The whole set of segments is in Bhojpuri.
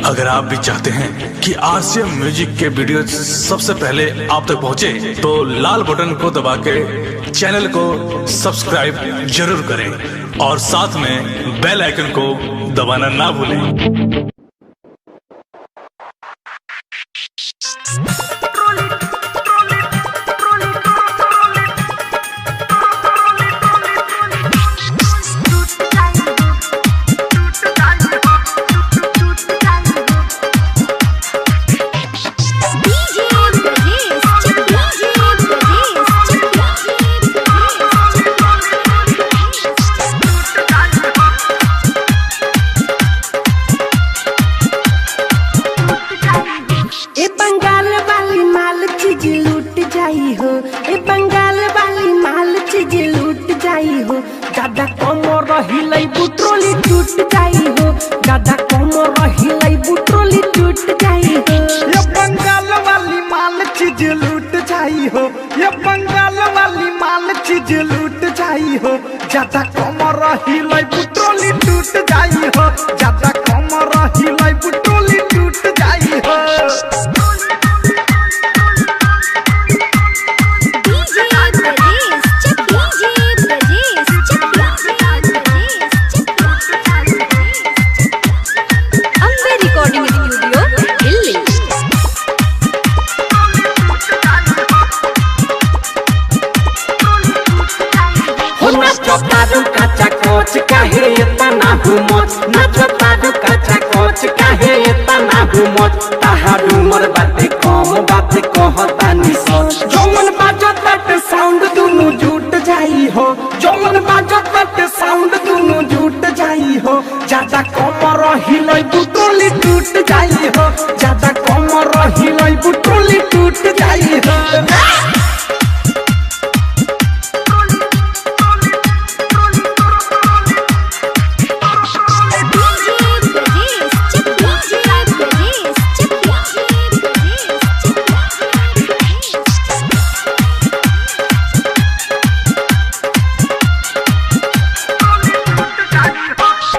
अगर आप भी चाहते हैं कि आरसीएम म्यूजिक के वीडियो सबसे पहले आप तक पहुंचे, तो लाल बटन को दबा के चैनल को सब्सक्राइब जरूर करें और साथ में बेल आइकन को दबाना ना भूलें। बंगाल वाली माल चीज लूट जाई हो, गादा कमर हिलाई बुट्रोली टूट जाई हो, गादा कमर हिलाई बुट्रोली टूट जाई हो। ये बंगाल वाली माल चीज लूट जाई हो, ये बंगाल वाली माल चीज लूट जाई हो, ज्यादा कमर हिलाई बुट्रोली टूट जाई हो, ज्यादा कमर हिलाई बुट्रोली टूट जाई हो। नाचो काचा कोच काहे इतना घुमत, नाचो काचा कोच काहे इतना घुमत, ताहार उमर बाते कम बाते कहतानी सच। जौन बाजत बाटे साउंड दुनु जुट जाई हो, जौन बाजत बाटे साउंड दुनु जुट जाई हो, ज्यादा कमर हिलाई बुट्रोली टूट जाई हो, ज्यादा कमर हिलाई बुट्रोली टूट जाई हो।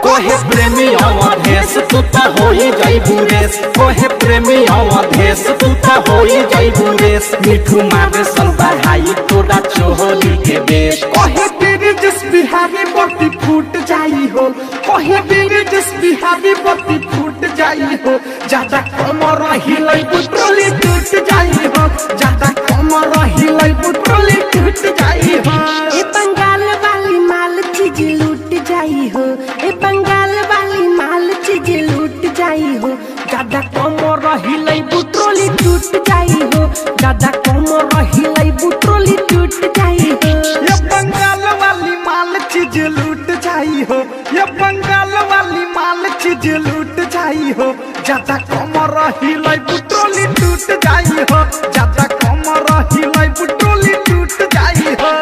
कोहे प्रेमी अवधेश तू तो होई जाई बुरेश, कोहे प्रेमी अवधेश तू तो होई जाई बुरेश, मिठू मारे सन बढ़ाई तोड़ा चोहली के बेश। कोहे तेरे जिस बिहारी बत्ती फूट जाई हो, कोहे तेरे जिस बिहारी बत्ती फूट जाई हो, ज्यादा कमर हिलाई बुट्रोली टूट जाई हो, ज्यादा कमर हिलाई बुट्रोली टूट जाई हो। ए बंगाल वाली माल चीज लूट जाई हो, ए बंगाल वाली माल चीज लूट जाई हो, गादा कमर हिलाई बुट्रोली टूट जाई हो, गादा कमर हिलाई बुट्रोली टूट जाई हो। ये बंगाल वाली माल चीज लूट जाई हो, ये बंगाल वाली माल चीज लूट जाई हो, ज्यादा कमर हिलाई बुट्रोली टूट जाई हो, ज्यादा कमर हिलाई बुट्रोली टूट जाई हो।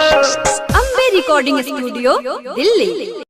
Ambe recording studio Delhi.